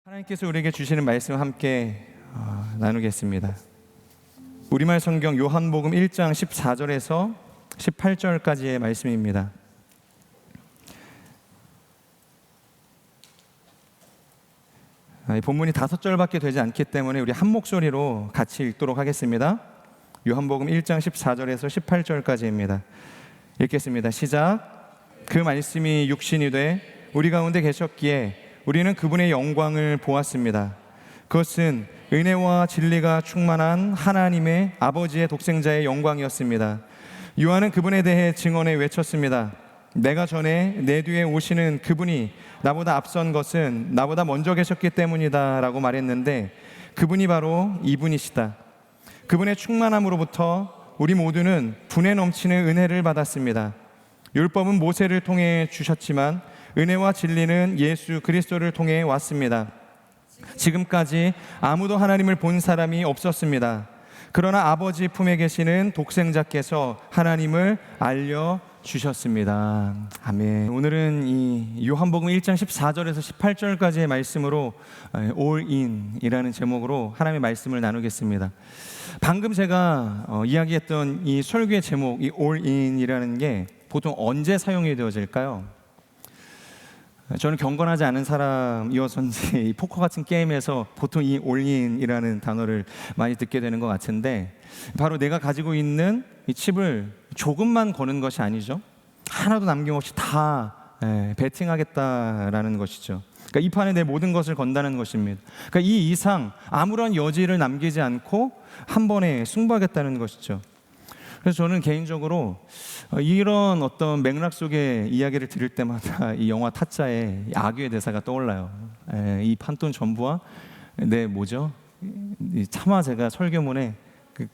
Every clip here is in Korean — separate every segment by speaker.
Speaker 1: 하나님께서 우리에게 주시는 말씀 함께 나누겠습니다. 우리말 성경 요한복음 1장 14절에서 18절까지의 말씀입니다. 본문이 5절밖에 되지 않기 때문에 우리 한 목소리로 같이 읽도록 하겠습니다. 요한복음 1장 14절에서 18절까지입니다. 읽겠습니다. 시작. 그 말씀이 육신이 돼 우리 가운데 계셨기에 우리는 그분의 영광을 보았습니다. 그것은 은혜와 진리가 충만한 하나님의 아버지의 독생자의 영광이었습니다. 요한은 그분에 대해 증언해 외쳤습니다. 내가 전에 내 뒤에 오시는 그분이 나보다 앞선 것은 나보다 먼저 계셨기 때문이다 라고 말했는데 그분이 바로 이분이시다. 그분의 충만함으로부터 우리 모두는 분에 넘치는 은혜를 받았습니다. 율법은 모세를 통해 주셨지만 은혜와 진리는 예수 그리스도를 통해 왔습니다. 지금까지 아무도 하나님을 본 사람이 없었습니다. 그러나 아버지 품에 계시는 독생자께서 하나님을 알려주셨습니다. 아멘. 오늘은 이 요한복음 1장 14절에서 18절까지의 말씀으로 All In이라는 제목으로 하나님의 말씀을 나누겠습니다. 방금 제가 이야기했던 이 설교의 제목, 이 All In이라는 게 보통 언제 사용이 되어질까요? 저는 경건하지 않은 사람이어서인지 이 포커 같은 게임에서 보통 이 올인이라는 단어를 많이 듣게 되는 것 같은데 바로 내가 가지고 있는 이 칩을 조금만 거는 것이 아니죠. 하나도 남김없이 다 베팅하겠다라는 것이죠. 그러니까 이 판에 내 모든 것을 건다는 것입니다. 그러니까 이 이상 아무런 여지를 남기지 않고 한 번에 승부하겠다는 것이죠. 그래서 저는 개인적으로 이런 어떤 맥락 속의 이야기를 들을 때마다 이 영화 타짜의 악유의 대사가 떠올라요. 이 판돈 전부와 차마 제가 설교문에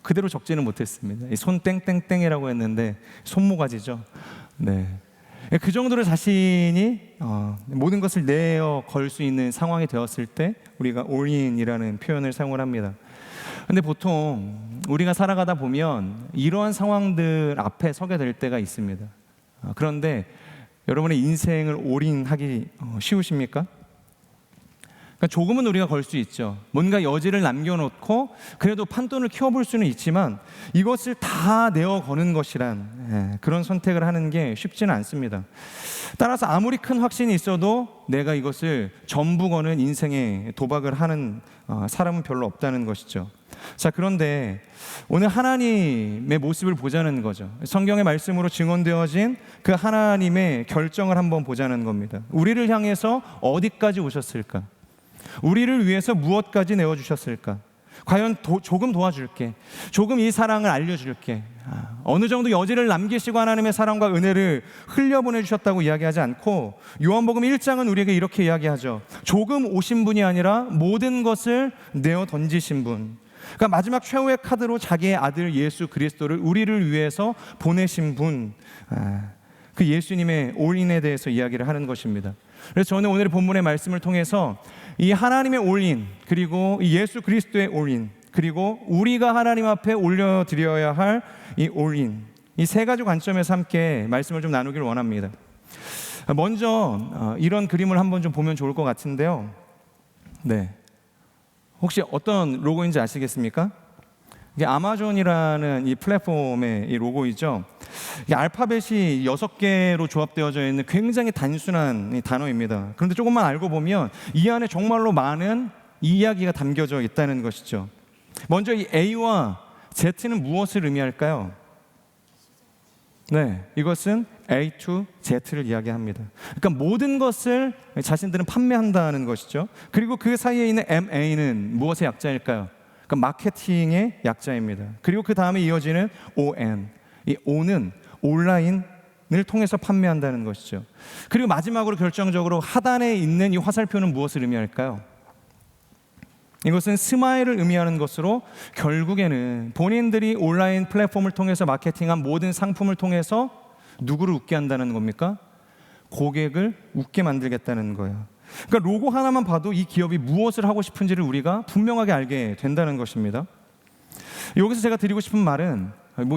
Speaker 1: 그대로 적지는 못했습니다. 손 땡땡땡이라고 했는데 손모가지죠. 네. 그 정도로 자신이 모든 것을 내어 걸 수 있는 상황이 되었을 때 우리가 올인이라는 표현을 사용을 합니다. 근데 보통 우리가 살아가다 보면 이러한 상황들 앞에 서게 될 때가 있습니다. 그런데 여러분의 인생을 올인하기 쉬우십니까? 그러니까 조금은 우리가 걸 수 있죠. 뭔가 여지를 남겨놓고 그래도 판돈을 키워볼 수는 있지만 이것을 다 내어 거는 것이란 그런 선택을 하는 게 쉽지는 않습니다. 따라서 아무리 큰 확신이 있어도 내가 이것을 전부 거는 인생의 도박을 하는 사람은 별로 없다는 것이죠. 자, 그런데 오늘 하나님의 모습을 보자는 거죠. 성경의 말씀으로 증언되어진 그 하나님의 결정을 한번 보자는 겁니다. 우리를 향해서 어디까지 오셨을까? 우리를 위해서 무엇까지 내어주셨을까? 과연 조금 도와줄게, 조금 이 사랑을 알려줄게, 어느 정도 여지를 남기시고 하나님의 사랑과 은혜를 흘려보내주셨다고 이야기하지 않고 요한복음 1장은 우리에게 이렇게 이야기하죠. 조금 오신 분이 아니라 모든 것을 내어 던지신 분, 그러니까 마지막 최후의 카드로 자기의 아들 예수 그리스도를 우리를 위해서 보내신 분, 그 예수님의 올인에 대해서 이야기를 하는 것입니다. 그래서 저는 오늘 본문의 말씀을 통해서 이 하나님의 올인, 그리고 이 예수 그리스도의 올인, 그리고 우리가 하나님 앞에 올려드려야 할 이 올인, 이 세 가지 관점에서 함께 말씀을 좀 나누기를 원합니다. 먼저 이런 그림을 한번 좀 보면 좋을 것 같은데요. 네, 혹시 어떤 로고인지 아시겠습니까? 이게 아마존이라는 이 플랫폼의 이 로고이죠. 이 알파벳이 6개로 조합되어져 있는 굉장히 단순한 이 단어입니다. 그런데 조금만 알고 보면 이 안에 정말로 많은 이야기가 담겨져 있다는 것이죠. 먼저 이 A와 Z는 무엇을 의미할까요? 네, 이것은 A to Z를 이야기합니다. 그러니까 모든 것을 자신들은 판매한다는 것이죠. 그리고 그 사이에 있는 MA는 무엇의 약자일까요? 그러니까 마케팅의 약자입니다. 그리고 그 다음에 이어지는 ON, 이 O는 온라인을 통해서 판매한다는 것이죠. 그리고 마지막으로 결정적으로 하단에 있는 이 화살표는 무엇을 의미할까요? 이것은 스마일을 의미하는 것으로 결국에는 본인들이 온라인 플랫폼을 통해서 마케팅한 모든 상품을 통해서 누구를 웃게 한다는 겁니까? 고객을 웃게 만들겠다는 거예요. 그러니까 로고 하나만 봐도 이 기업이 무엇을 하고 싶은지를 우리가 분명하게 알게 된다는 것입니다. 여기서 제가 드리고 싶은 말은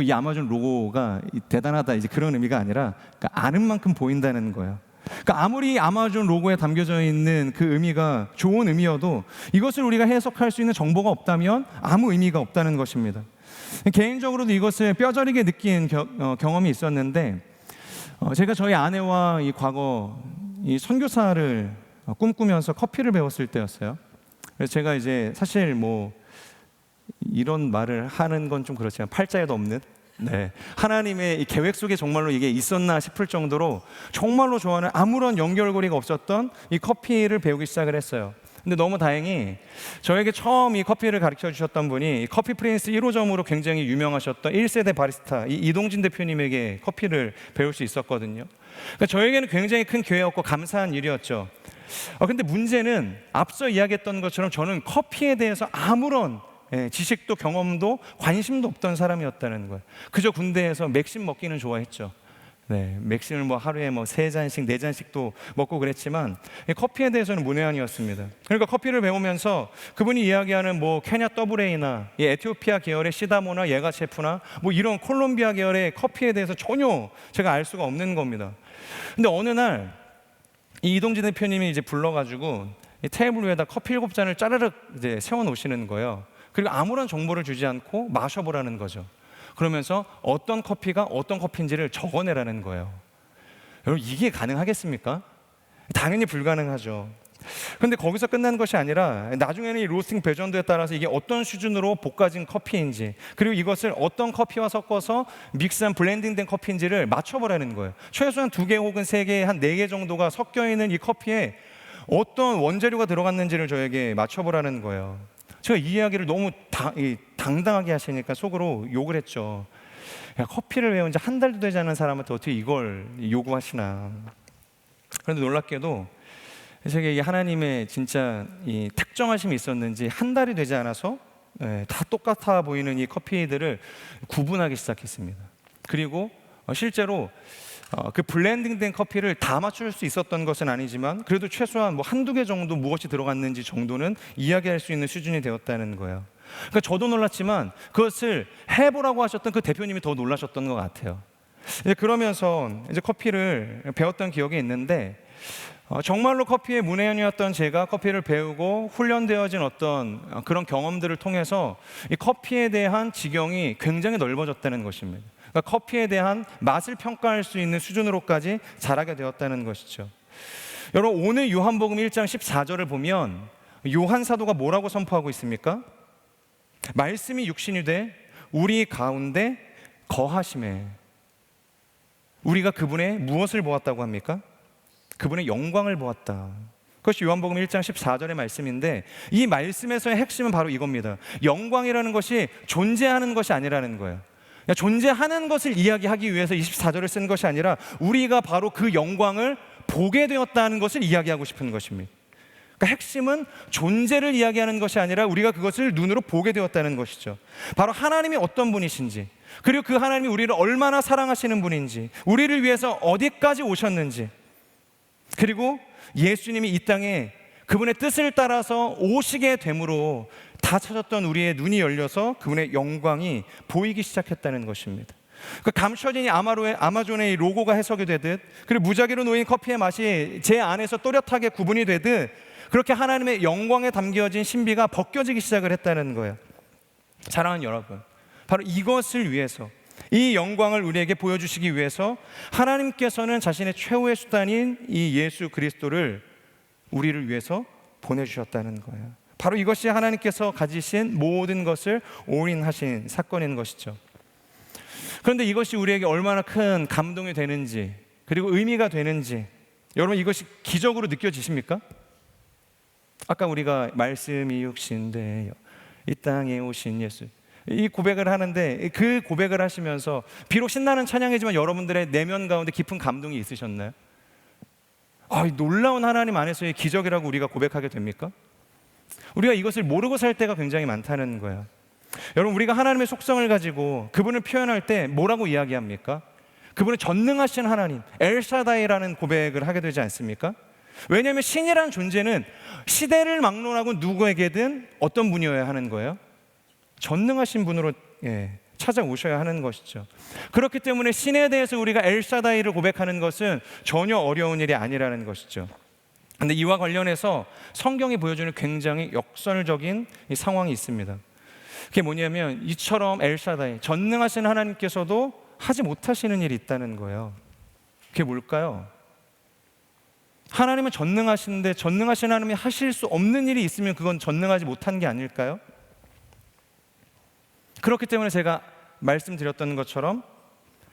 Speaker 1: 이 아마존 로고가 대단하다 이제 그런 의미가 아니라 그러니까 아는 만큼 보인다는 거예요. 그러니까 아무리 아마존 로고에 담겨져 있는 그 의미가 좋은 의미여도 이것을 우리가 해석할 수 있는 정보가 없다면 아무 의미가 없다는 것입니다. 개인적으로도 이것을 뼈저리게 느낀 경험이 있었는데, 제가 저희 아내와 이 과거 이 선교사를 꿈꾸면서 커피를 배웠을 때였어요. 그래서 제가 이제 사실 뭐 이런 말을 하는 건 좀 그렇지만 팔자에도 없는, 하나님의 이 계획 속에 정말로 이게 있었나 싶을 정도로 정말로 좋아하는, 아무런 연결고리가 없었던 이 커피를 배우기 시작을 했어요. 근데 너무 다행히 저에게 처음 이 커피를 가르쳐 주셨던 분이 커피 프린스 1호점으로 굉장히 유명하셨던 1세대 바리스타 이동진 대표님에게 커피를 배울 수 있었거든요. 그러니까 저에게는 굉장히 큰 기회였고 감사한 일이었죠. 근데 문제는 앞서 이야기했던 것처럼 저는 커피에 대해서 아무런 지식도 경험도 관심도 없던 사람이었다는 거예요. 그저 군대에서 맥심 먹기는 좋아했죠. 맥심을 뭐 하루에 뭐 3잔씩 4잔씩도 먹고 그랬지만 커피에 대해서는 문외한이었습니다. 그러니까 커피를 배우면서 그분이 이야기하는 뭐 케냐 더블A나 에티오피아 계열의 시다모나 예가체프나 뭐 이런 콜롬비아 계열의 커피에 대해서 전혀 제가 알 수가 없는 겁니다. 근데 어느 날 이 이동진 대표님이 이제 불러가지고 이 테이블 위에다 커피 7잔을 짜르륵 이제 세워 놓으시는 거예요. 그리고 아무런 정보를 주지 않고 마셔보라는 거죠. 그러면서 어떤 커피가 어떤 커피인지를 적어내라는 거예요. 여러분, 이게 가능하겠습니까? 당연히 불가능하죠. 그런데 거기서 끝난 것이 아니라 나중에는 이 로스팅 배전도에 따라서 이게 어떤 수준으로 볶아진 커피인지, 그리고 이것을 어떤 커피와 섞어서 믹스한 블렌딩된 커피인지를 맞춰보라는 거예요. 최소한 2개 혹은 3개, 한 4개 정도가 섞여있는 이 커피에 어떤 원재료가 들어갔는지를 저에게 맞춰보라는 거예요. 제가 이 이야기를 너무 당당하게 하시니까 속으로 욕을 했죠. 야, 커피를 배운 지 한 달도 되지 않은 사람한테 어떻게 이걸 요구하시나. 그런데 놀랍게도 제가 이 하나님의 진짜 이 특정하심이 있었는지 한 달이 되지 않아서 다 똑같아 보이는 이 커피들을 구분하기 시작했습니다. 그리고 실제로 그 블렌딩된 커피를 다 맞출 수 있었던 것은 아니지만 그래도 최소한 뭐 1-2개 정도 무엇이 들어갔는지 정도는 이야기할 수 있는 수준이 되었다는 거예요. 그러니까 저도 놀랐지만 그것을 해보라고 하셨던 그 대표님이 더 놀라셨던 것 같아요. 그러면서 이제 커피를 배웠던 기억이 있는데, 정말로 커피의 문외한이었던 제가 커피를 배우고 훈련되어진 어떤 그런 경험들을 통해서 이 커피에 대한 지경이 굉장히 넓어졌다는 것입니다. 그러니까 커피에 대한 맛을 평가할 수 있는 수준으로까지 자라게 되었다는 것이죠. 여러분, 오늘 요한복음 1장 14절을 보면 요한 사도가 뭐라고 선포하고 있습니까? 말씀이 육신이 돼 우리 가운데 거하심에. 우리가 그분의 무엇을 보았다고 합니까? 그분의 영광을 보았다. 그것이 요한복음 1장 14절의 말씀인데, 이 말씀에서의 핵심은 바로 이겁니다. 영광이라는 것이 존재하는 것이 아니라는 거예요. 존재하는 것을 이야기하기 위해서 24절을 쓴 것이 아니라 우리가 바로 그 영광을 보게 되었다는 것을 이야기하고 싶은 것입니다. 그러니까 핵심은 존재를 이야기하는 것이 아니라 우리가 그것을 눈으로 보게 되었다는 것이죠. 바로 하나님이 어떤 분이신지, 그리고 그 하나님이 우리를 얼마나 사랑하시는 분인지, 우리를 위해서 어디까지 오셨는지, 그리고 예수님이 이 땅에 그분의 뜻을 따라서 오시게 됨으로 다 찾았던 우리의 눈이 열려서 그분의 영광이 보이기 시작했다는 것입니다. 그 감춰진 이 아마존의 이 로고가 해석이 되듯, 그리고 무작위로 놓인 커피의 맛이 제 안에서 또렷하게 구분이 되듯, 그렇게 하나님의 영광에 담겨진 신비가 벗겨지기 시작을 했다는 거예요. 사랑하는 여러분, 바로 이것을 위해서, 이 영광을 우리에게 보여주시기 위해서 하나님께서는 자신의 최후의 수단인 이 예수 그리스도를 우리를 위해서 보내주셨다는 거예요. 바로 이것이 하나님께서 가지신 모든 것을 올인하신 사건인 것이죠. 그런데 이것이 우리에게 얼마나 큰 감동이 되는지, 그리고 의미가 되는지, 여러분, 이것이 기적으로 느껴지십니까? 아까 우리가 말씀이 육신되어 이 땅에 오신 예수, 이 고백을 하는데, 그 고백을 하시면서 비록 신나는 찬양이지만 여러분들의 내면 가운데 깊은 감동이 있으셨나요? 이 놀라운 하나님 안에서의 기적이라고 우리가 고백하게 됩니까? 우리가 이것을 모르고 살 때가 굉장히 많다는 거예요. 여러분, 우리가 하나님의 속성을 가지고 그분을 표현할 때 뭐라고 이야기합니까? 그분은 전능하신 하나님, 엘샤다이라는 고백을 하게 되지 않습니까? 왜냐하면 신이라는 존재는 시대를 막론하고 누구에게든 어떤 분이어야 하는 거예요? 전능하신 분으로 찾아오셔야 하는 것이죠. 그렇기 때문에 신에 대해서 우리가 엘샤다이를 고백하는 것은 전혀 어려운 일이 아니라는 것이죠. 그런데 이와 관련해서 성경이 보여주는 굉장히 역설적인 이 상황이 있습니다. 그게 뭐냐면 이처럼 엘샤다이, 전능하신 하나님께서도 하지 못하시는 일이 있다는 거예요. 그게 뭘까요? 하나님은 전능하신데 전능하신 하나님이 하실 수 없는 일이 있으면 그건 전능하지 못한 게 아닐까요? 그렇기 때문에 제가 말씀드렸던 것처럼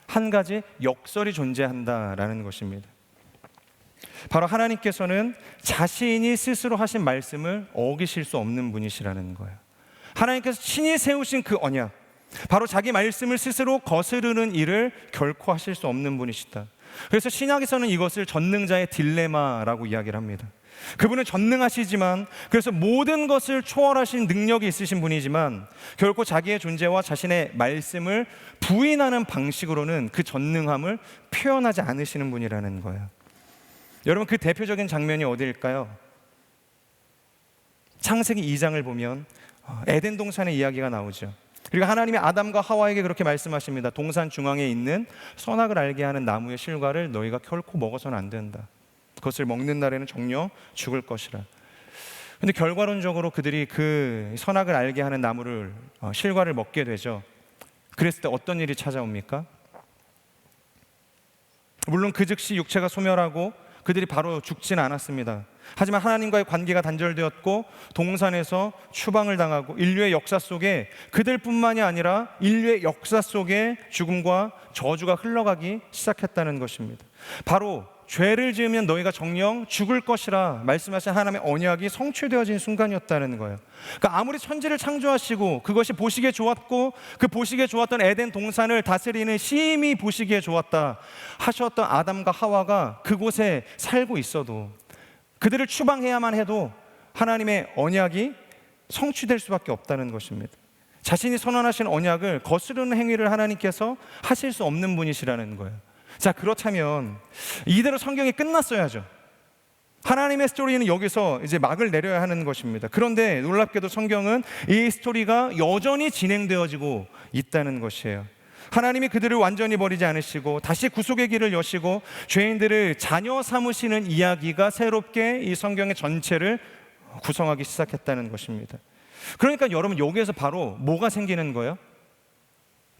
Speaker 1: 한 가지 역설이 존재한다라는 것입니다. 바로 하나님께서는 자신이 스스로 하신 말씀을 어기실 수 없는 분이시라는 거예요. 하나님께서 친히 세우신 그 언약, 바로 자기 말씀을 스스로 거스르는 일을 결코 하실 수 없는 분이시다. 그래서 신약에서는 이것을 전능자의 딜레마라고 이야기를 합니다. 그분은 전능하시지만, 그래서 모든 것을 초월하신 능력이 있으신 분이지만 결코 자기의 존재와 자신의 말씀을 부인하는 방식으로는 그 전능함을 표현하지 않으시는 분이라는 거예요. 여러분, 그 대표적인 장면이 어디일까요? 창세기 2장을 보면 에덴 동산의 이야기가 나오죠. 그리고 하나님이 아담과 하와에게 그렇게 말씀하십니다. 동산 중앙에 있는 선악을 알게 하는 나무의 실과를 너희가 결코 먹어서는 안 된다. 그것을 먹는 날에는 정녕 죽을 것이라. 근데 결과론적으로 그들이 그 선악을 알게 하는 나무를 실과를 먹게 되죠. 그랬을 때 어떤 일이 찾아옵니까? 물론 그 즉시 육체가 소멸하고 그들이 바로 죽지는 않았습니다. 하지만 하나님과의 관계가 단절되었고 동산에서 추방을 당하고 인류의 역사 속에 그들뿐만이 아니라 인류의 역사 속에 죽음과 저주가 흘러가기 시작했다는 것입니다. 바로 죄를 지으면 너희가 정녕 죽을 것이라 말씀하신 하나님의 언약이 성취되어진 순간이었다는 거예요. 그러니까 아무리 천지를 창조하시고 그것이 보시기에 좋았고 그 보시기에 좋았던 에덴 동산을 다스리는 심히 보시기에 좋았다 하셨던 아담과 하와가 그곳에 살고 있어도, 그들을 추방해야만 해도 하나님의 언약이 성취될 수밖에 없다는 것입니다. 자신이 선언하신 언약을 거스르는 행위를 하나님께서 하실 수 없는 분이시라는 거예요. 자, 그렇다면 이대로 성경이 끝났어야죠. 하나님의 스토리는 여기서 이제 막을 내려야 하는 것입니다. 그런데 놀랍게도 성경은 이 스토리가 여전히 진행되어지고 있다는 것이에요. 하나님이 그들을 완전히 버리지 않으시고 다시 구속의 길을 여시고 죄인들을 자녀 삼으시는 이야기가 새롭게 이 성경의 전체를 구성하기 시작했다는 것입니다. 그러니까 여러분, 여기에서 바로 뭐가 생기는 거예요?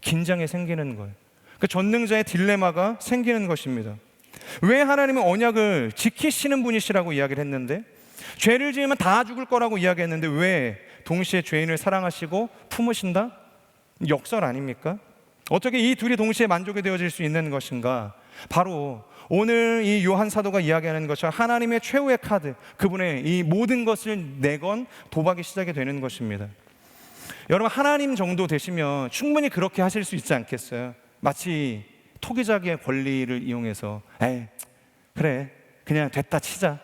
Speaker 1: 긴장이 생기는 거예요. 그 전능자의 딜레마가 생기는 것입니다. 왜 하나님은 언약을 지키시는 분이시라고 이야기를 했는데, 죄를 지으면 다 죽을 거라고 이야기했는데 왜 동시에 죄인을 사랑하시고 품으신다? 역설 아닙니까? 어떻게 이 둘이 동시에 만족이 되어질 수 있는 것인가? 바로 오늘 이 요한 사도가 이야기하는 것처럼 하나님의 최후의 카드, 그분의 이 모든 것을 내건 도박이 시작이 되는 것입니다. 여러분, 하나님 정도 되시면 충분히 그렇게 하실 수 있지 않겠어요? 마치 토기자기의 권리를 이용해서 그래, 그냥 됐다 치자,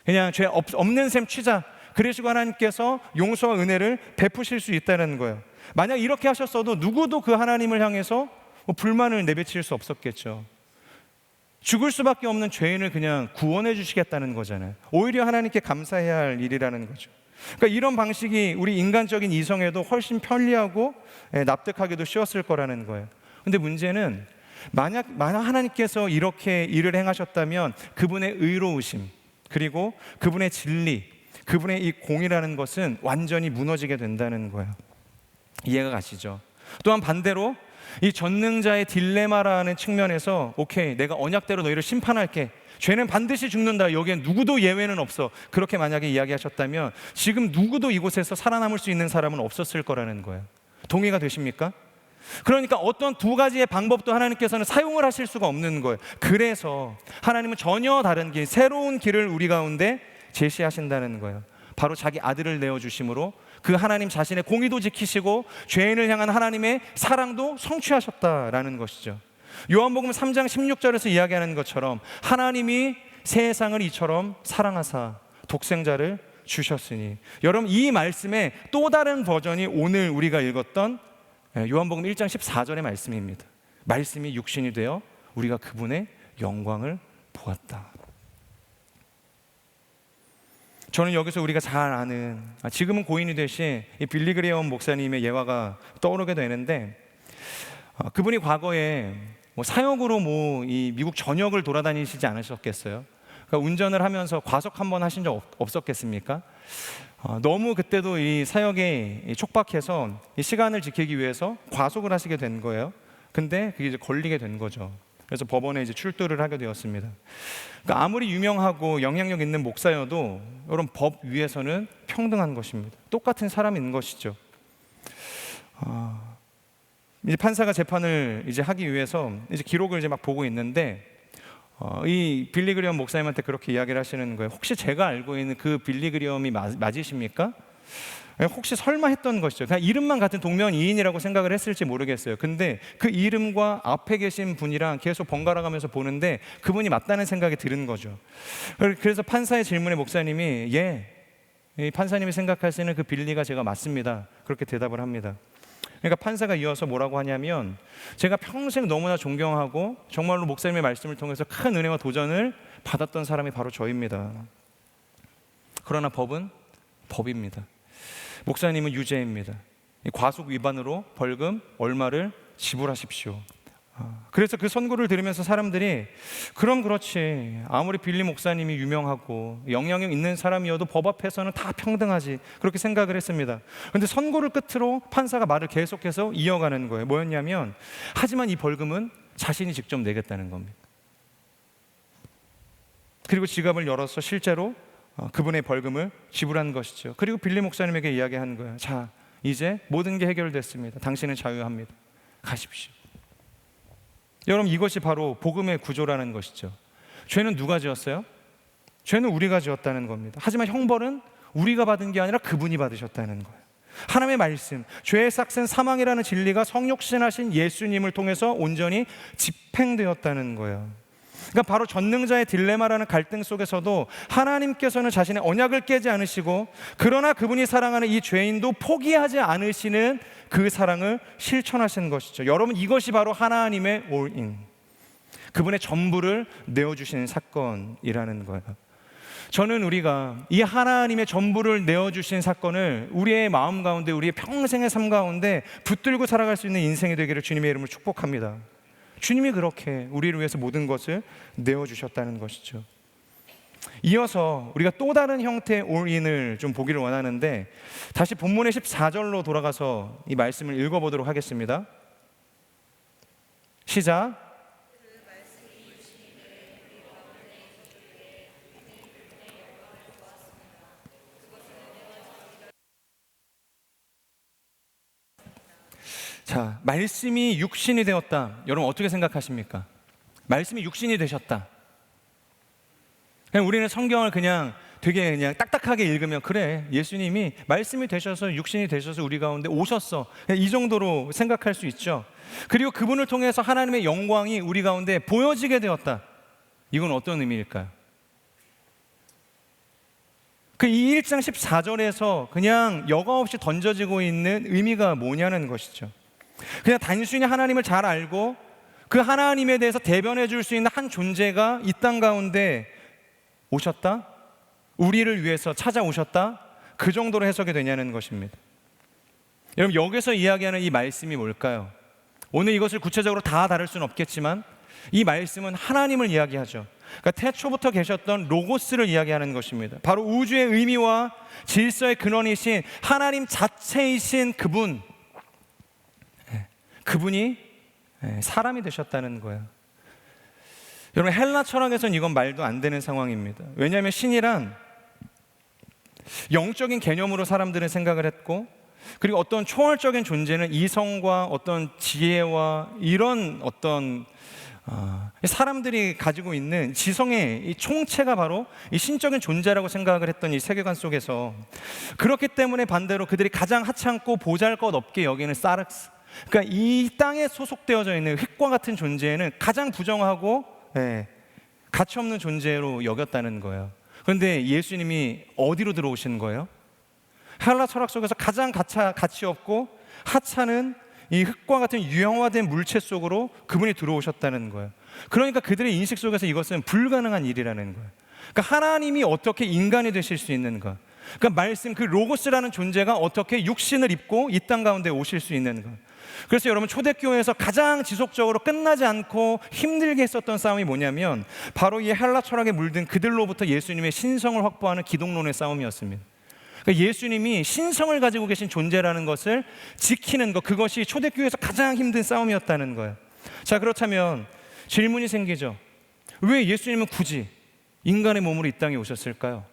Speaker 1: 그냥 죄 없는 셈 치자, 그러시고 하나님께서 용서와 은혜를 베푸실 수 있다는 거예요. 만약 이렇게 하셨어도 누구도 그 하나님을 향해서 불만을 내비칠 수 없었겠죠. 죽을 수밖에 없는 죄인을 그냥 구원해 주시겠다는 거잖아요. 오히려 하나님께 감사해야 할 일이라는 거죠. 그러니까 이런 방식이 우리 인간적인 이성에도 훨씬 편리하고 납득하기도 쉬웠을 거라는 거예요. 근데 문제는 만약 하나님께서 이렇게 일을 행하셨다면 그분의 의로우심, 그리고 그분의 진리, 그분의 이 공이라는 것은 완전히 무너지게 된다는 거예요. 이해가 가시죠? 또한 반대로 이 전능자의 딜레마라는 측면에서 오케이, 내가 언약대로 너희를 심판할게, 죄는 반드시 죽는다, 여기엔 누구도 예외는 없어, 그렇게 만약에 이야기하셨다면 지금 누구도 이곳에서 살아남을 수 있는 사람은 없었을 거라는 거예요. 동의가 되십니까? 그러니까 어떤 두 가지의 방법도 하나님께서는 사용을 하실 수가 없는 거예요. 그래서 하나님은 전혀 다른 길, 새로운 길을 우리 가운데 제시하신다는 거예요. 바로 자기 아들을 내어주심으로 그 하나님 자신의 공의도 지키시고 죄인을 향한 하나님의 사랑도 성취하셨다라는 것이죠. 요한복음 3장 16절에서 이야기하는 것처럼 하나님이 세상을 이처럼 사랑하사 독생자를 주셨으니, 여러분, 이 말씀의 또 다른 버전이 오늘 우리가 읽었던 요한복음 1장 14절의 말씀입니다. 말씀이 육신이 되어 우리가 그분의 영광을 보았다. 저는 여기서 우리가 잘 아는, 지금은 고인이 되신 이 빌리 그레이엄 목사님의 예화가 떠오르게 되는데, 그분이 과거에 뭐 사역으로 뭐 이 미국 전역을 돌아다니시지 않으셨겠어요? 그러니까 운전을 하면서 과속 한번 하신 적 없었겠습니까? 너무 그때도 이 사역에 촉박해서 이 시간을 지키기 위해서 과속을 하시게 된 거예요. 근데 그게 이제 걸리게 된 거죠. 그래서 법원에 이제 출두를 하게 되었습니다. 그러니까 아무리 유명하고 영향력 있는 목사여도 여러분 법 위에서는 평등한 것입니다. 똑같은 사람인 것이죠. 이제 판사가 재판을 이제 하기 위해서 이제 기록을 이제 막 보고 있는데 이 빌리 그리엄 목사님한테 그렇게 이야기를 하시는 거예요. 혹시 제가 알고 있는 그 빌리 그리엄이 맞으십니까? 혹시 설마 했던 것이죠. 그냥 이름만 같은 동명이인이라고 생각을 했을지 모르겠어요. 근데 그 이름과 앞에 계신 분이랑 계속 번갈아 가면서 보는데 그분이 맞다는 생각이 드는 거죠. 그래서 판사의 질문에 목사님이 이 판사님이 생각하시는 그 빌리가 제가 맞습니다. 그렇게 대답을 합니다. 그러니까 판사가 이어서 뭐라고 하냐면 제가 평생 너무나 존경하고 정말로 목사님의 말씀을 통해서 큰 은혜와 도전을 받았던 사람이 바로 저입니다. 그러나 법은 법입니다. 목사님은 유죄입니다. 과속 위반으로 벌금 얼마를 지불하십시오. 그래서 그 선고를 들으면서 사람들이 그럼 그렇지, 아무리 빌리 목사님이 유명하고 영향력 있는 사람이어도 법 앞에서는 다 평등하지, 그렇게 생각을 했습니다. 그런데 선고를 끝으로 판사가 말을 계속해서 이어가는 거예요. 뭐였냐면 하지만 이 벌금은 자신이 직접 내겠다는 겁니다. 그리고 지갑을 열어서 실제로 그분의 벌금을 지불한 것이죠. 그리고 빌리 목사님에게 이야기한 거예요. 자, 이제 모든 게 해결됐습니다. 당신은 자유합니다. 가십시오. 여러분, 이것이 바로 복음의 구조라는 것이죠. 죄는 누가 지었어요? 죄는 우리가 지었다는 겁니다. 하지만 형벌은 우리가 받은 게 아니라 그분이 받으셨다는 거예요. 하나님의 말씀, 죄의 삭은 사망이라는 진리가 성육신하신 예수님을 통해서 온전히 집행되었다는 거예요. 그러니까 바로 전능자의 딜레마라는 갈등 속에서도 하나님께서는 자신의 언약을 깨지 않으시고 그러나 그분이 사랑하는 이 죄인도 포기하지 않으시는 그 사랑을 실천하신 것이죠. 여러분, 이것이 바로 하나님의 올인, 그분의 전부를 내어주시는 사건이라는 거예요. 저는 우리가 이 하나님의 전부를 내어주신 사건을 우리의 마음 가운데, 우리의 평생의 삶 가운데 붙들고 살아갈 수 있는 인생이 되기를 주님의 이름으로 축복합니다. 주님이 그렇게 우리를 위해서 모든 것을 내어주셨다는 것이죠. 이어서 우리가 또 다른 형태의 올인을 좀 보기를 원하는데, 다시 본문의 14절로 돌아가서 이 말씀을 읽어보도록 하겠습니다. 시작. 자, 말씀이 육신이 되었다. 여러분 어떻게 생각하십니까? 말씀이 육신이 되셨다. 그냥 우리는 성경을 그냥 되게 그냥 딱딱하게 읽으면 그래, 예수님이 말씀이 되셔서 육신이 되셔서 우리 가운데 오셨어, 이 정도로 생각할 수 있죠. 그리고 그분을 통해서 하나님의 영광이 우리 가운데 보여지게 되었다. 이건 어떤 의미일까요? 그 이 1장 14절에서 그냥 여과 없이 던져지고 있는 의미가 뭐냐는 것이죠. 그냥 단순히 하나님을 잘 알고 그 하나님에 대해서 대변해 줄 수 있는 한 존재가 이 땅 가운데 오셨다? 우리를 위해서 찾아오셨다? 그 정도로 해석이 되냐는 것입니다. 여러분, 여기서 이야기하는 이 말씀이 뭘까요? 오늘 이것을 구체적으로 다 다룰 수는 없겠지만 이 말씀은 하나님을 이야기하죠. 그러니까 태초부터 계셨던 로고스를 이야기하는 것입니다. 바로 우주의 의미와 질서의 근원이신 하나님 자체이신 그분이 사람이 되셨다는 거예요. 여러분, 헬라 철학에서는 이건 말도 안 되는 상황입니다. 왜냐하면 신이란 영적인 개념으로 사람들은 생각을 했고, 그리고 어떤 초월적인 존재는 이성과 어떤 지혜와 이런 어떤 사람들이 가지고 있는 지성의 이 총체가 바로 이 신적인 존재라고 생각을 했던 이 세계관 속에서, 그렇기 때문에 반대로 그들이 가장 하찮고 보잘것없게 여기는 사르스, 그러니까 이 땅에 소속되어져 있는 흙과 같은 존재는 가장 부정하고 가치없는 존재로 여겼다는 거예요. 그런데 예수님이 어디로 들어오신 거예요? 헬라 철학 속에서 가장 가치 없고 하찮은 이 흙과 같은 유형화된 물체 속으로 그분이 들어오셨다는 거예요. 그러니까 그들의 인식 속에서 이것은 불가능한 일이라는 거예요. 그러니까 하나님이 어떻게 인간이 되실 수 있는가? 그러니까 말씀, 그 로고스라는 존재가 어떻게 육신을 입고 이 땅 가운데 오실 수 있는가? 그래서 여러분, 초대교회에서 가장 지속적으로 끝나지 않고 힘들게 했었던 싸움이 뭐냐면 바로 이 헬라 철학에 물든 그들로부터 예수님의 신성을 확보하는 기독론의 싸움이었습니다. 그러니까 예수님이 신성을 가지고 계신 존재라는 것을 지키는 것, 그것이 초대교회에서 가장 힘든 싸움이었다는 거예요. 자, 그렇다면 질문이 생기죠. 왜 예수님은 굳이 인간의 몸으로 이 땅에 오셨을까요?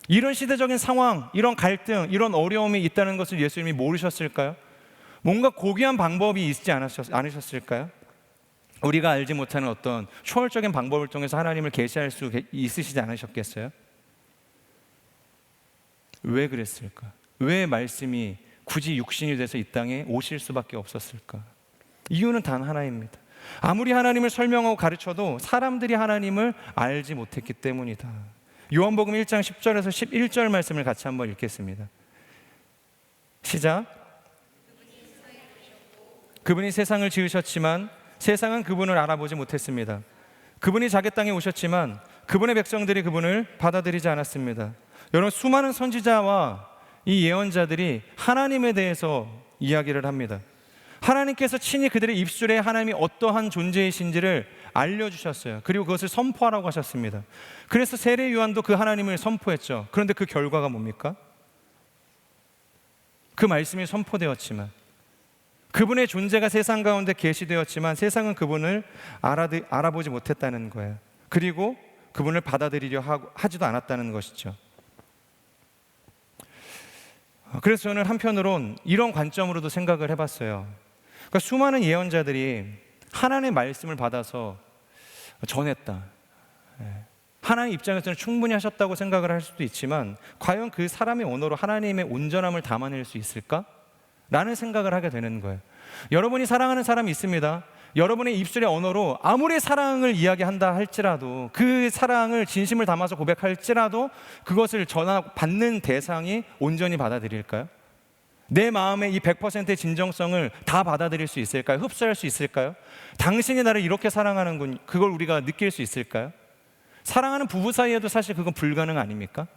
Speaker 1: 이런 시대적인 상황, 이런 갈등, 이런 어려움이 있다는 것을 예수님이 모르셨을까요? 뭔가 고귀한 방법이 있지 않으셨을까요? 우리가 알지 못하는 어떤 초월적인 방법을 통해서 하나님을 계시할 수 있으시지 않으셨겠어요? 왜 그랬을까? 왜 말씀이 굳이 육신이 돼서 이 땅에 오실 수밖에 없었을까? 이유는 단 하나입니다. 아무리 하나님을 설명하고 가르쳐도 사람들이 하나님을 알지 못했기 때문이다. 요한복음 1장 10절에서 11절 말씀을 같이 한번 읽겠습니다. 시작. 그분이 세상을 지으셨지만 세상은 그분을 알아보지 못했습니다. 그분이 자기 땅에 오셨지만 그분의 백성들이 그분을 받아들이지 않았습니다. 여러분, 수많은 선지자와 이 예언자들이 하나님에 대해서 이야기를 합니다. 하나님께서 친히 그들의 입술에 하나님이 어떠한 존재이신지를 알려주셨어요. 그리고 그것을 선포하라고 하셨습니다. 그래서 세례 요한도 그 하나님을 선포했죠. 그런데 그 결과가 뭡니까? 그 말씀이 선포되었지만, 그분의 존재가 세상 가운데 계시되었지만 세상은 그분을 알아보지 못했다는 거예요. 그리고 그분을 받아들이려 하지도 않았다는 것이죠. 그래서 저는 한편으론 이런 관점으로도 생각을 해봤어요. 그러니까 수많은 예언자들이 하나님의 말씀을 받아서 전했다. 하나님 입장에서는 충분히 하셨다고 생각을 할 수도 있지만 과연 그 사람의 언어로 하나님의 온전함을 담아낼 수 있을까? 라는 생각을 하게 되는 거예요. 여러분이 사랑하는 사람이 있습니다. 여러분의 입술의 언어로 아무리 사랑을 이야기한다 할지라도, 그 사랑을 진심을 담아서 고백할지라도 그것을 받는 대상이 온전히 받아들일까요? 내 마음의 이 100%의 진정성을 다 받아들일 수 있을까요? 흡수할 수 있을까요? 당신이 나를 이렇게 사랑하는군, 그걸 우리가 느낄 수 있을까요? 사랑하는 부부 사이에도 사실 그건 불가능 아닙니까?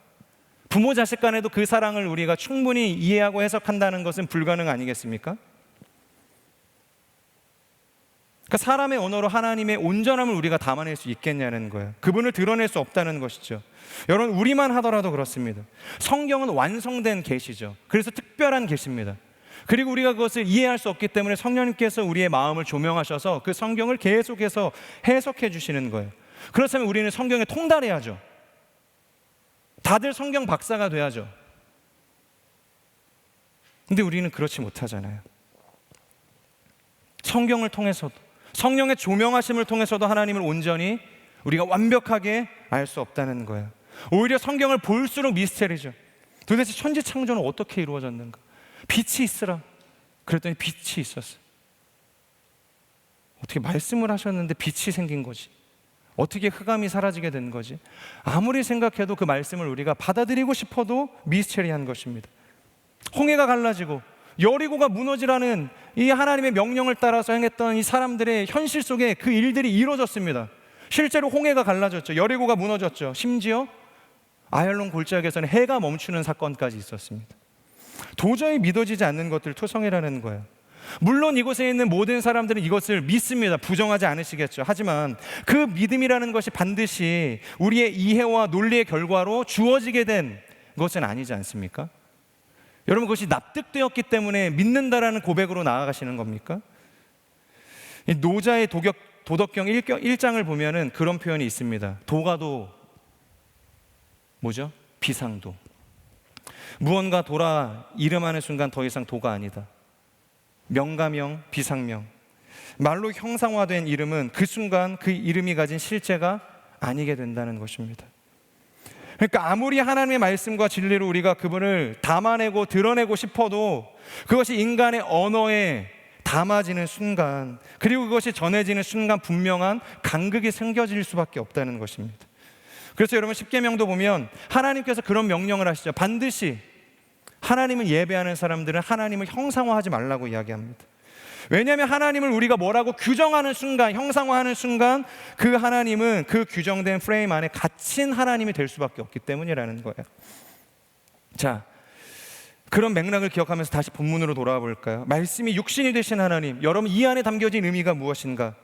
Speaker 1: 부모 자식 간에도 그 사랑을 우리가 충분히 이해하고 해석한다는 것은 불가능 아니겠습니까? 그러니까 사람의 언어로 하나님의 온전함을 우리가 담아낼 수 있겠냐는 거예요. 그분을 드러낼 수 없다는 것이죠. 여러분, 우리만 하더라도 그렇습니다. 성경은 완성된 계시죠. 그래서 특별한 계시입니다. 그리고 우리가 그것을 이해할 수 없기 때문에 성령님께서 우리의 마음을 조명하셔서 그 성경을 계속해서 해석해 주시는 거예요. 그렇다면 우리는 성경에 통달해야죠. 다들 성경 박사가 돼야죠. 근데 우리는 그렇지 못하잖아요. 성경을 통해서도, 성령의 조명하심을 통해서도 하나님을 온전히 우리가 완벽하게 알 수 없다는 거예요. 오히려 성경을 볼수록 미스테리죠. 도대체 천지창조는 어떻게 이루어졌는가? 빛이 있으라 그랬더니 빛이 있었어요. 어떻게 말씀을 하셨는데 빛이 생긴 거지? 어떻게 흑암이 사라지게 된 거지? 아무리 생각해도 그 말씀을 우리가 받아들이고 싶어도 미스테리한 것입니다. 홍해가 갈라지고 여리고가 무너지라는 이 하나님의 명령을 따라서 행했던 이 사람들의 현실 속에 그 일들이 이루어졌습니다. 실제로 홍해가 갈라졌죠. 여리고가 무너졌죠. 심지어 아얄론 골짜기에서는 해가 멈추는 사건까지 있었습니다. 도저히 믿어지지 않는 것들 투성이라는 거예요. 물론 이곳에 있는 모든 사람들은 이것을 믿습니다. 부정하지 않으시겠죠. 하지만 그 믿음이라는 것이 반드시 우리의 이해와 논리의 결과로 주어지게 된 것은 아니지 않습니까? 여러분, 그것이 납득되었기 때문에 믿는다라는 고백으로 나아가시는 겁니까? 노자의 도덕경 1장을 보면은 그런 표현이 있습니다. 도가도 뭐죠? 비상도. 무언가 도라 이름하는 순간 더 이상 도가 아니다. 명가명, 비상명. 말로 형상화된 이름은 그 순간 그 이름이 가진 실제가 아니게 된다는 것입니다. 그러니까 아무리 하나님의 말씀과 진리로 우리가 그분을 담아내고 드러내고 싶어도 그것이 인간의 언어에 담아지는 순간, 그리고 그것이 전해지는 순간 분명한 간극이 생겨질 수밖에 없다는 것입니다. 그래서 여러분, 십계명도 보면 하나님께서 그런 명령을 하시죠. 반드시 하나님을 예배하는 사람들은 하나님을 형상화하지 말라고 이야기합니다. 왜냐하면 하나님을 우리가 뭐라고 규정하는 순간, 형상화하는 순간 그 하나님은 그 규정된 프레임 안에 갇힌 하나님이 될 수밖에 없기 때문이라는 거예요. 자, 그런 맥락을 기억하면서 다시 본문으로 돌아와 볼까요? 말씀이 육신이 되신 하나님, 여러분 이 안에 담겨진 의미가 무엇인가?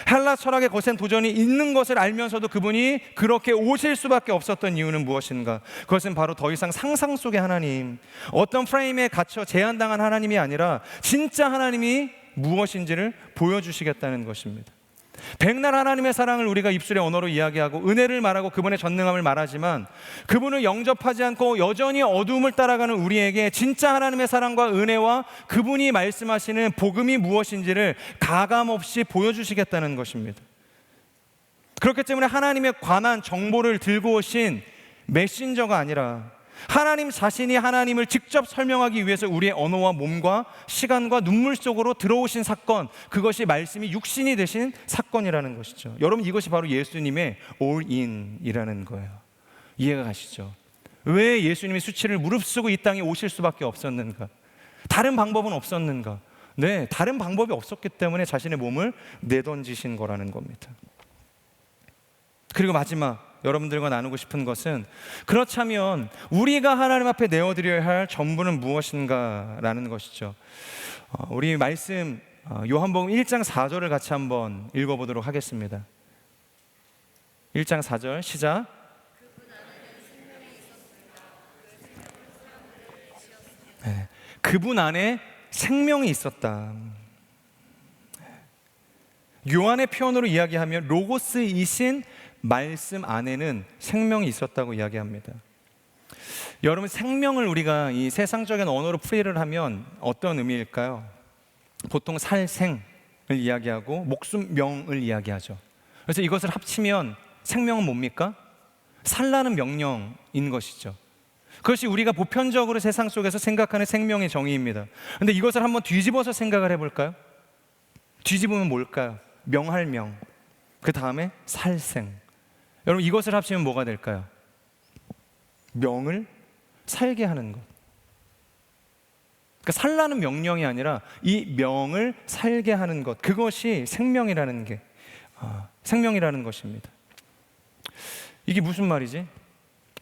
Speaker 1: 헬라 철학의 거센 도전이 있는 것을 알면서도 그분이 그렇게 오실 수밖에 없었던 이유는 무엇인가? 그것은 바로 더 이상 상상 속의 하나님, 어떤 프레임에 갇혀 제한당한 하나님이 아니라 진짜 하나님이 무엇인지를 보여주시겠다는 것입니다. 백날 하나님의 사랑을 우리가 입술의 언어로 이야기하고 은혜를 말하고 그분의 전능함을 말하지만 그분을 영접하지 않고 여전히 어두움을 따라가는 우리에게 진짜 하나님의 사랑과 은혜와 그분이 말씀하시는 복음이 무엇인지를 가감없이 보여주시겠다는 것입니다. 그렇기 때문에 하나님에 관한 정보를 들고 오신 메신저가 아니라 하나님 자신이 하나님을 직접 설명하기 위해서 우리의 언어와 몸과 시간과 눈물 속으로 들어오신 사건, 그것이 말씀이 육신이 되신 사건이라는 것이죠. 여러분, 이것이 바로 예수님의 all in이라는 거예요. 이해가 가시죠? 왜 예수님이 수치를 무릅쓰고 이 땅에 오실 수밖에 없었는가? 다른 방법은 없었는가? 네, 다른 방법이 없었기 때문에 자신의 몸을 내던지신 거라는 겁니다. 그리고 마지막 여러분들과 나누고 싶은 것은, 그렇다면 우리가 하나님 앞에 내어드려야 할 전부는 무엇인가라는 것이죠. 우리 말씀 요한복음 1장 4절을 같이 한번 읽어보도록 하겠습니다. 1장 4절 시작. 네, 그분 안에 생명이 있었다. 요한의 표현으로 이야기하면 로고스이신 말씀 안에는 생명이 있었다고 이야기합니다. 여러분, 생명을 우리가 이 세상적인 언어로 풀이를 하면 어떤 의미일까요? 보통 살생을 이야기하고 목숨 명을 이야기하죠. 그래서 이것을 합치면 생명은 뭡니까? 살라는 명령인 것이죠. 그것이 우리가 보편적으로 세상 속에서 생각하는 생명의 정의입니다. 그런데 이것을 한번 뒤집어서 생각을 해볼까요? 뒤집으면 뭘까요? 명할 명, 그 다음에 살생. 여러분, 이것을 합치면 뭐가 될까요? 명을 살게 하는 것. 그러니까 살라는 명령이 아니라 이 명을 살게 하는 것, 그것이 생명이라는 게 생명이라는 것입니다. 이게 무슨 말이지?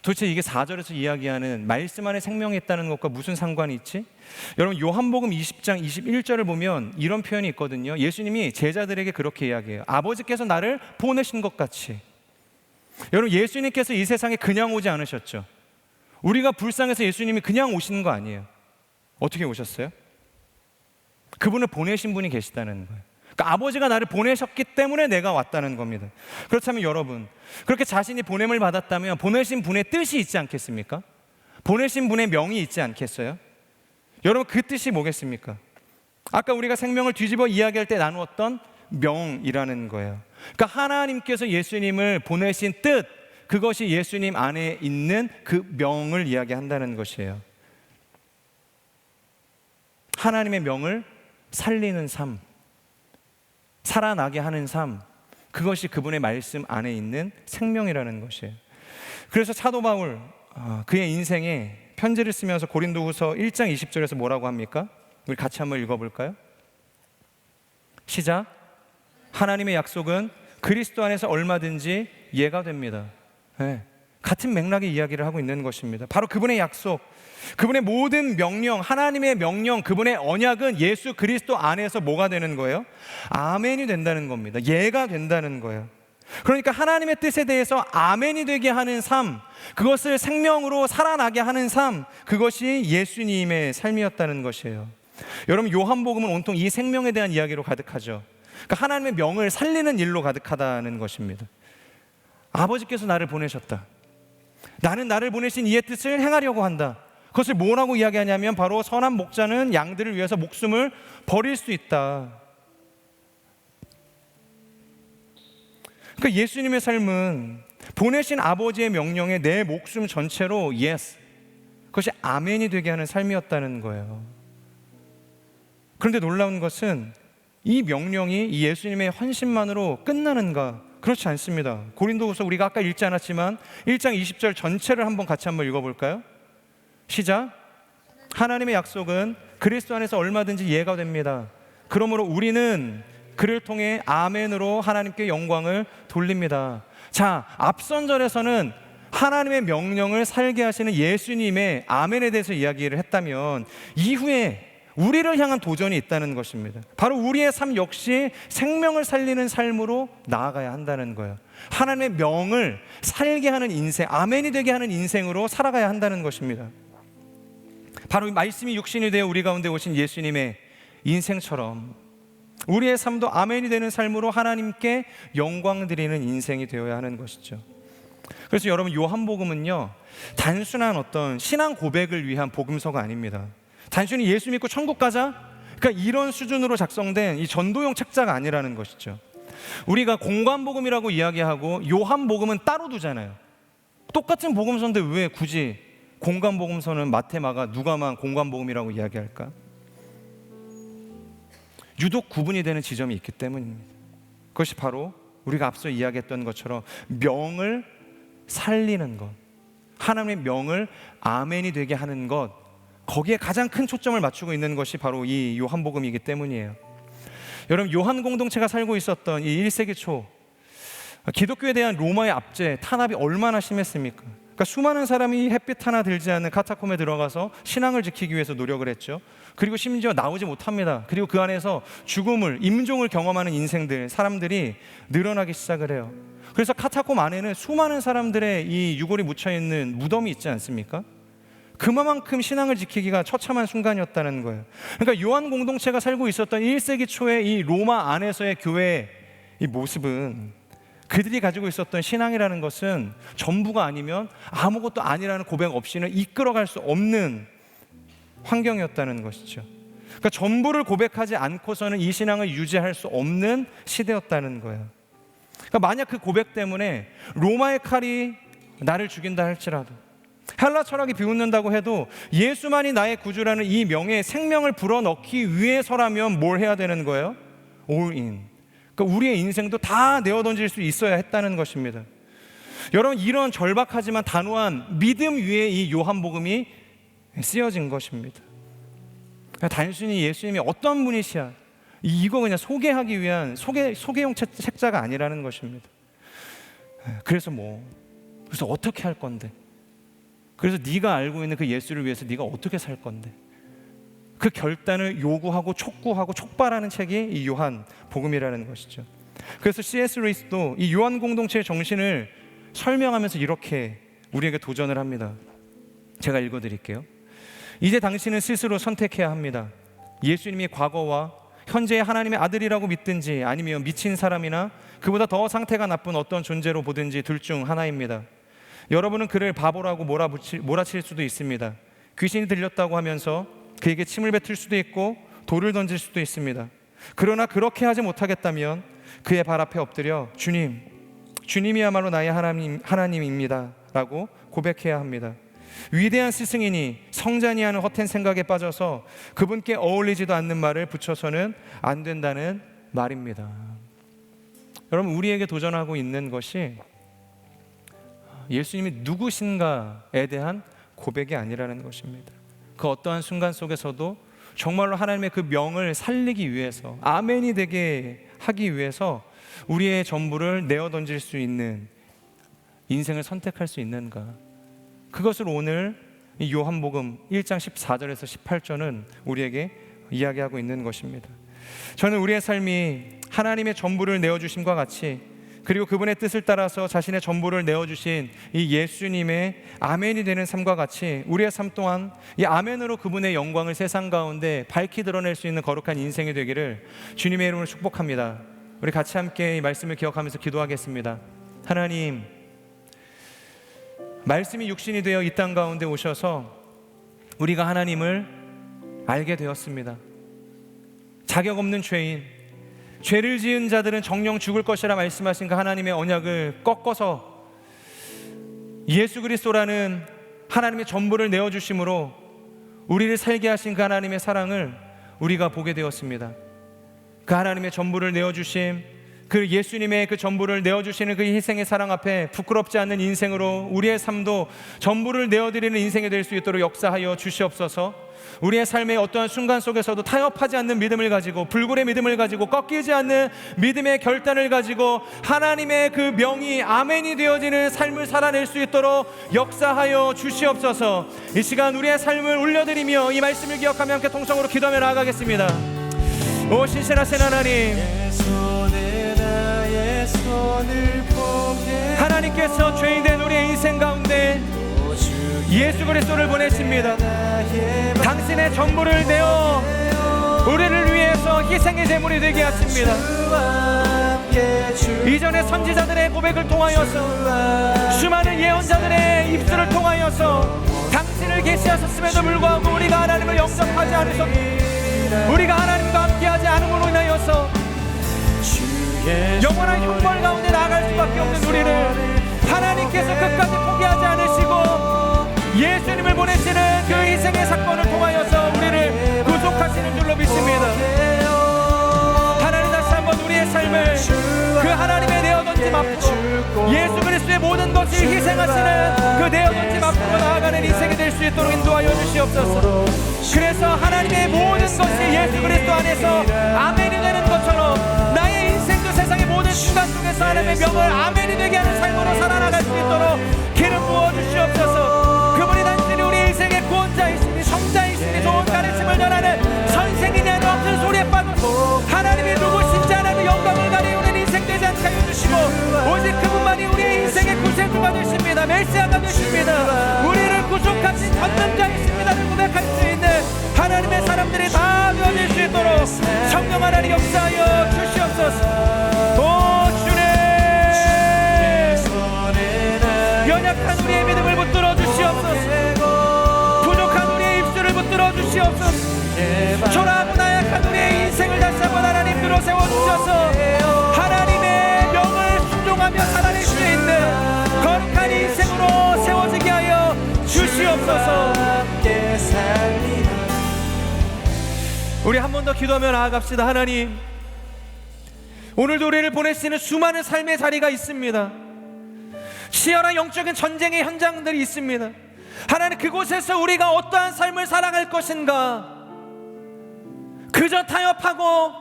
Speaker 1: 도대체 이게 4절에서 이야기하는 말씀 안에 생명이 있다는 것과 무슨 상관이 있지? 여러분, 요한복음 20장 21절을 보면 이런 표현이 있거든요. 예수님이 제자들에게 그렇게 이야기해요. 아버지께서 나를 보내신 것 같이. 여러분, 예수님께서 이 세상에 그냥 오지 않으셨죠. 우리가 불쌍해서 예수님이 그냥 오시는 거 아니에요. 어떻게 오셨어요? 그분을 보내신 분이 계시다는 거예요. 그러니까 아버지가 나를 보내셨기 때문에 내가 왔다는 겁니다. 그렇다면 여러분, 그렇게 자신이 보냄을 받았다면 보내신 분의 뜻이 있지 않겠습니까? 보내신 분의 명이 있지 않겠어요? 여러분, 그 뜻이 뭐겠습니까? 아까 우리가 생명을 뒤집어 이야기할 때 나누었던 명이라는 거예요. 그러니까 하나님께서 예수님을 보내신 뜻, 그것이 예수님 안에 있는 그 명을 이야기한다는 것이에요. 하나님의 명을 살리는 삶, 살아나게 하는 삶, 그것이 그분의 말씀 안에 있는 생명이라는 것이에요. 그래서 사도 바울, 그의 인생에 편지를 쓰면서 고린도후서 1장 20절에서 뭐라고 합니까? 우리 같이 한번 읽어볼까요? 시작. 하나님의 약속은 그리스도 안에서 얼마든지 예가 됩니다. 네, 같은 맥락의 이야기를 하고 있는 것입니다. 바로 그분의 약속, 그분의 모든 명령, 하나님의 명령, 그분의 언약은 예수 그리스도 안에서 뭐가 되는 거예요? 아멘이 된다는 겁니다. 예가 된다는 거예요. 그러니까 하나님의 뜻에 대해서 아멘이 되게 하는 삶, 그것을 생명으로 살아나게 하는 삶, 그것이 예수님의 삶이었다는 것이에요. 여러분, 요한복음은 온통 이 생명에 대한 이야기로 가득하죠. 그러니까 하나님의 명을 살리는 일로 가득하다는 것입니다. 아버지께서 나를 보내셨다. 나는 나를 보내신 이의 뜻을 행하려고 한다. 그것을 뭐라고 이야기하냐면 바로 선한 목자는 양들을 위해서 목숨을 버릴 수 있다. 그러니까 예수님의 삶은 보내신 아버지의 명령에 내 목숨 전체로 yes, 그것이 아멘이 되게 하는 삶이었다는 거예요. 그런데 놀라운 것은 이 명령이 이 예수님의 헌신만으로 끝나는가? 그렇지 않습니다. 고린도후서 우리가 아까 읽지 않았지만 1장 20절 전체를 같이 한번 읽어볼까요? 시작. 하나님의 약속은 그리스도 안에서 얼마든지 예가 됩니다. 그러므로 우리는 그를 통해 아멘으로 하나님께 영광을 돌립니다. 자, 앞선 절에서는 하나님의 명령을 살게 하시는 예수님의 아멘에 대해서 이야기를 했다면, 이후에 우리를 향한 도전이 있다는 것입니다. 바로 우리의 삶 역시 생명을 살리는 삶으로 나아가야 한다는 거예요. 하나님의 명을 살게 하는 인생, 아멘이 되게 하는 인생으로 살아가야 한다는 것입니다. 바로 말씀이 육신이 되어 우리 가운데 오신 예수님의 인생처럼 우리의 삶도 아멘이 되는 삶으로 하나님께 영광 드리는 인생이 되어야 하는 것이죠. 그래서 여러분, 요한복음은요, 단순한 어떤 신앙 고백을 위한 복음서가 아닙니다. 단순히 예수 믿고 천국 가자, 그러니까 이런 수준으로 작성된 이 전도용 책자가 아니라는 것이죠. 우리가 공관복음이라고 이야기하고 요한복음은 따로 두잖아요. 똑같은 복음서인데 왜 굳이 공관복음서는 마태, 마가, 누가만 공관복음이라고 이야기할까? 유독 구분이 되는 지점이 있기 때문입니다. 그것이 바로 우리가 앞서 이야기했던 것처럼 명을 살리는 것, 하나님의 명을 아멘이 되게 하는 것, 거기에 가장 큰 초점을 맞추고 있는 것이 바로 이 요한복음이기 때문이에요. 여러분, 요한 공동체가 살고 있었던 이 1세기 초, 기독교에 대한 로마의 압제, 탄압이 얼마나 심했습니까? 그러니까 수많은 사람이 햇빛 하나 들지 않는 카타콤에 들어가서 신앙을 지키기 위해서 노력을 했죠. 그리고 심지어 나오지 못합니다. 그리고 그 안에서 죽음을, 임종을 경험하는 인생들, 사람들이 늘어나기 시작을 해요. 그래서 카타콤 안에는 수많은 사람들의 이 유골이 묻혀있는 무덤이 있지 않습니까? 그만큼 신앙을 지키기가 처참한 순간이었다는 거예요. 그러니까 요한 공동체가 살고 있었던 1세기 초의 이 로마 안에서의 교회의 이 모습은, 그들이 가지고 있었던 신앙이라는 것은 전부가 아니면 아무것도 아니라는 고백 없이는 이끌어갈 수 없는 환경이었다는 것이죠. 그러니까 전부를 고백하지 않고서는 이 신앙을 유지할 수 없는 시대였다는 거예요. 그러니까 만약 그 고백 때문에 로마의 칼이 나를 죽인다 할지라도, 헬라 철학이 비웃는다고 해도 예수만이 나의 구주라는 이 명예에 생명을 불어넣기 위해서라면 뭘 해야 되는 거예요? All in. 그러니까 우리의 인생도 다 내어던질 수 있어야 했다는 것입니다. 여러분, 이런 절박하지만 단호한 믿음 위에 이 요한복음이 쓰여진 것입니다. 단순히 예수님이 어떤 분이시야, 이거 그냥 소개하기 위한 소개용 책자가 아니라는 것입니다. 그래서 그래서 어떻게 할 건데? 그래서 네가 알고 있는 그 예수를 위해서 네가 어떻게 살 건데? 그 결단을 요구하고 촉구하고 촉발하는 책이 이 요한복음이라는 것이죠. 그래서 C.S. 루이스도 이 요한 공동체의 정신을 설명하면서 이렇게 우리에게 도전을 합니다. 제가 읽어드릴게요. 이제 당신은 스스로 선택해야 합니다. 예수님이 과거와 현재의 하나님의 아들이라고 믿든지, 아니면 미친 사람이나 그보다 더 상태가 나쁜 어떤 존재로 보든지 둘 중 하나입니다. 여러분은 그를 바보라고 몰아칠 수도 있습니다. 귀신이 들렸다고 하면서 그에게 침을 뱉을 수도 있고 돌을 던질 수도 있습니다. 그러나 그렇게 하지 못하겠다면 그의 발 앞에 엎드려 주님이야말로 나의 하나님입니다 라고 고백해야 합니다. 위대한 스승이니 성자니 하는 헛된 생각에 빠져서 그분께 어울리지도 않는 말을 붙여서는 안 된다는 말입니다. 여러분, 우리에게 도전하고 있는 것이 예수님이 누구신가에 대한 고백이 아니라는 것입니다. 그 어떠한 순간 속에서도 정말로 하나님의 그 명을 살리기 위해서, 아멘이 되게 하기 위해서 우리의 전부를 내어던질 수 있는 인생을 선택할 수 있는가, 그것을 오늘 이 요한복음 1장 14절에서 18절은 우리에게 이야기하고 있는 것입니다. 저는 우리의 삶이 하나님의 전부를 내어주심과 같이, 그리고 그분의 뜻을 따라서 자신의 전부를 내어주신 이 예수님의 아멘이 되는 삶과 같이 우리의 삶 또한 이 아멘으로 그분의 영광을 세상 가운데 밝히 드러낼 수 있는 거룩한 인생이 되기를 주님의 이름으로 축복합니다. 우리 같이 함께 이 말씀을 기억하면서 기도하겠습니다. 하나님, 말씀이 육신이 되어 이 땅 가운데 오셔서 우리가 하나님을 알게 되었습니다. 자격 없는 죄인, 죄를 지은 자들은 정령 죽을 것이라 말씀하신 그 하나님의 언약을 꺾어서 예수 그리스도라는 하나님의 전부를 내어주심으로 우리를 살게 하신 그 하나님의 사랑을 우리가 보게 되었습니다. 그 하나님의 전부를 내어주심, 그 예수님의 그 전부를 내어주시는 그 희생의 사랑 앞에 부끄럽지 않는 인생으로 우리의 삶도 전부를 내어드리는 인생이 될 수 있도록 역사하여 주시옵소서. 우리의 삶의 어떠한 순간 속에서도 타협하지 않는 믿음을 가지고, 불굴의 믿음을 가지고, 꺾이지 않는 믿음의 결단을 가지고 하나님의 그 명이 아멘이 되어지는 삶을 살아낼 수 있도록 역사하여 주시옵소서. 이 시간 우리의 삶을 올려드리며 이 말씀을 기억하며 함께 통성으로 기도하며 나아가겠습니다. 오 신실하신 하나님, 하나님께서 죄인된 우리의 인생 가운데 예수 그리스도를 보내십니다. 당신의 전부를 내어 우리를 위해서 희생의 제물이 되게 하십니다. 이전의 선지자들의 고백을 통하여서, 수많은 예언자들의 입술을 통하여서 당신을 계시하셨음에도 불구하고 우리가 하나님을 영접하지 않으셨고, 우리가 하나님과 함께하지 않음으로 인하여서 영원한 형벌 가운데 나아갈 수밖에 없는 우리를 하나님께서 끝까지 포기하지 않으시고 예수님을 보내시는 그 희생의 사건을 통하여서 우리를 구속하시는 줄로 믿습니다. 하나님, 다시 한번 우리의 삶을 그 하나님의 내어던짐 앞으로, 예수 그리스도의 모든 것을 희생하시는 그 내어던짐 앞으로 나아가는 인생이 될 수 있도록 인도하여 주시옵소서. 그래서 하나님의 모든 것이 예수 그리스도 안에서 아멘이 되는 것처럼 나의 인생도 세상의 모든 순간 속에서 하나님의 명을 아멘이 되게 하는 삶으로 살아나갈 수 있도록 기름 부어 주시옵소서. 그분이 단순히 우리 인생의 구원자이시니 성자이시니 좋은 가르침을 전하는 선생이니 하는 없는 소리에 빠져서 하나님이 누구신지 하나님의 영광을 가리우는 인생 되지 않게 하여 주시고, 오직 그분만이 우리의 인생의 구세주가 되십니다. 메시아가 되십니다. 우리를 구속하신 전능자이십니다를 고백할 수 있는 하나님의 사람들이 다 되어질 수 있도록 성령 하나님 역사하여 주시옵소서. 오 주님, 연약한 우리의 믿음을 붙들어 주시옵소서. 부족한 우리의 입술을 붙들어 주시옵소서. 초라하고 나약한 우리의 인생을 다시 한번 하나님 들어 세워주셔서 하나님의 명을 순종하며 살아낼 수 있는 거룩한 인생으로 세워지게 하여 주시옵소서. 우리 한 번 더 기도하며 나아갑시다. 하나님, 오늘도 우리를 보내시는 수많은 삶의 자리가 있습니다. 치열한 영적인 전쟁의 현장들이 있습니다. 하나님, 그곳에서 우리가 어떠한 삶을 살아갈 것인가, 그저 타협하고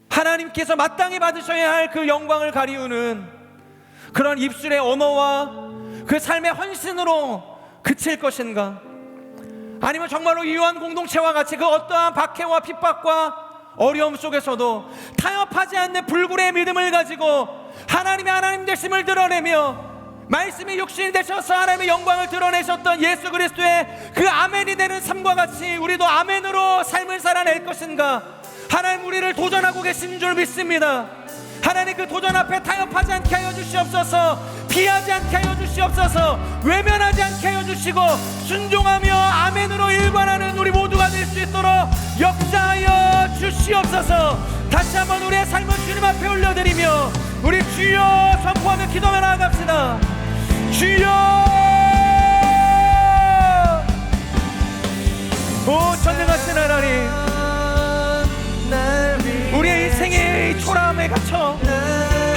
Speaker 1: 하나님께서 마땅히 받으셔야 할 그 영광을 가리우는 그런 입술의 언어와 그 삶의 헌신으로 그칠 것인가, 아니면 정말로 유한 공동체와 같이 그 어떠한 박해와 핍박과 어려움 속에서도 타협하지 않는 불굴의 믿음을 가지고 하나님의 하나님 되심을 드러내며 말씀이 육신이 되셔서 하나님의 영광을 드러내셨던 예수 그리스도의 그 아멘이 되는 삶과 같이 우리도 아멘으로 삶을 살아낼 것인가, 하나님 우리를 도전하고 계신 줄 믿습니다. 하나님, 그 도전 앞에 타협하지 않게 하여 주시옵소서. 피하지 않게 하여 주시옵소서. 외면하지 않게 하여 주시고 순종하며 아멘으로 일관하는 우리 모두가 될 수 있도록 역사하여 주시옵소서. 다시 한번 우리의 삶을 주님 앞에 올려드리며 우리 주여 선포하며 기도하며 나아갑시다. 주여, 오 전능하신 하나님, 우리의 인생의 초라함에 갇혀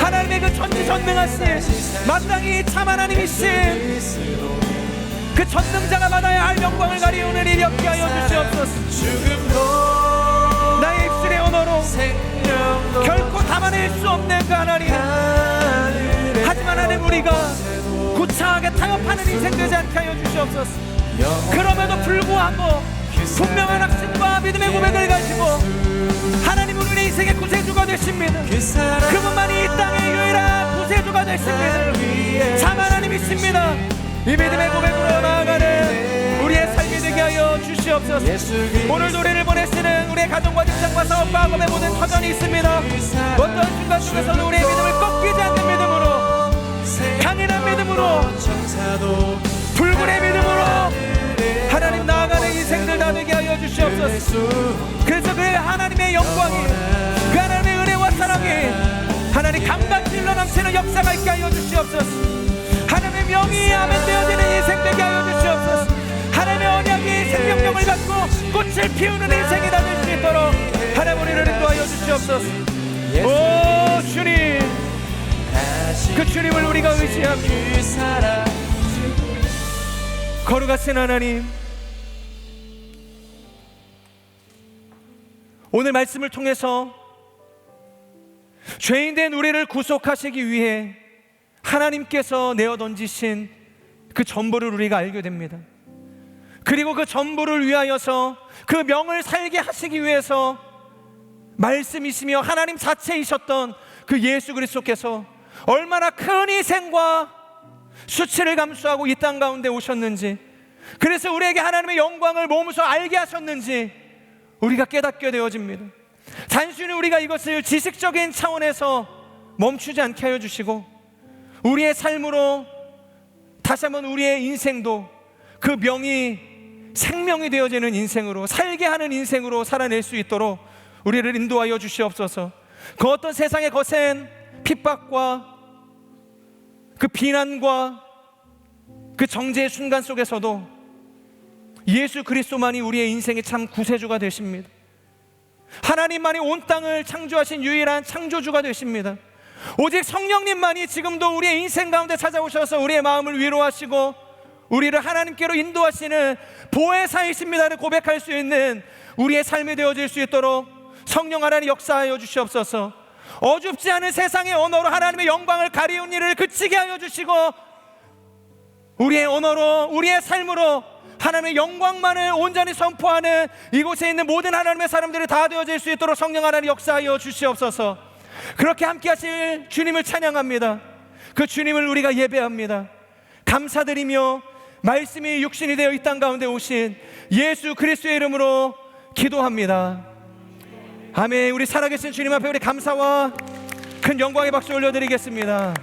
Speaker 1: 하나님의 그 전지전능하신 마땅히 참 하나님이신 그 전능자가 받아야 할 영광을 가리우는 일이 없게 하여 주시옵소서. 나의 입술의 언어로 결코 담아낼 수 없는 그 하나님, 하지만 하나님 우리가 구차하게 타협하는 인생 되지 않게 하여 주시옵소서. 그럼에도 불구하고 분명한 확신과 믿음의 고백을 가지고 하나님은 우리 인생의 구세주가 되십니다. 그분만이 이 땅의 유일한 구세주가 되십니다. 참 하나님이십니다. 이 믿음의 고백으로 나아가는 우리의 삶이 되게 하여 주시옵소서. 오늘도 우리를 보내시는 우리의 가정과 직장과 사업과 학업의 모든 터전이 있습니다. 어떤 순간 속에서도 우리의 믿음을 꺾이지 않는 믿음으로, 강인한 믿음으로, 불굴의 믿음으로 하나님 나아가는 인생들 다 되게 하여 주시옵소서. 그래서 그 하나님의 영광이, 그 하나님의 은혜와 사랑이 하나님 강같이 흘러넘치는 역사가 있게 하여 주시옵소서. 하나님의 명이 아멘 되어지는 인생 되게 하여 주시옵소서. 하나님의 언약이 생명력을 갖고 꽃을 피우는 인생이 다 될 수 있도록 하나님 우리를 인도하여 주시옵소서. 오 주님, 그 주님을 우리가 의지합니다. 거룩하신 하나님, 오늘 말씀을 통해서 죄인된 우리를 구속하시기 위해 하나님께서 내어던지신 그 전부를 우리가 알게 됩니다. 그리고 그 전부를 위하여서 그 명을 살게 하시기 위해서 말씀이시며 하나님 자체이셨던 그 예수 그리스도께서 얼마나 큰 희생과 수치를 감수하고 이 땅 가운데 오셨는지, 그래서 우리에게 하나님의 영광을 몸소 알게 하셨는지 우리가 깨닫게 되어집니다. 단순히 우리가 이것을 지식적인 차원에서 멈추지 않게 하여 주시고, 우리의 삶으로 다시 한번 우리의 인생도 그 명이 생명이 되어지는 인생으로, 살게 하는 인생으로 살아낼 수 있도록 우리를 인도하여 주시옵소서. 그 어떤 세상의 거센 핍박과 그 비난과 그 정죄의 순간 속에서도 예수 그리스도만이 우리의 인생의 참 구세주가 되십니다. 하나님만이 온 땅을 창조하신 유일한 창조주가 되십니다. 오직 성령님만이 지금도 우리의 인생 가운데 찾아오셔서 우리의 마음을 위로하시고 우리를 하나님께로 인도하시는 보혜사이십니다를 고백할 수 있는 우리의 삶이 되어질 수 있도록 성령 하나님 역사하여 주시옵소서. 어줍지 않은 세상의 언어로 하나님의 영광을 가리운 일을 그치게 하여 주시고, 우리의 언어로, 우리의 삶으로 하나님의 영광만을 온전히 선포하는 이곳에 있는 모든 하나님의 사람들이 다 되어질 수 있도록 성령 하나님 역사하여 주시옵소서. 그렇게 함께 하실 주님을 찬양합니다. 그 주님을 우리가 예배합니다. 감사드리며 말씀이 육신이 되어 이 땅 가운데 오신 예수 그리스도의 이름으로 기도합니다. 아멘. 우리 살아계신 주님 앞에 우리 감사와 큰 영광의 박수 올려드리겠습니다.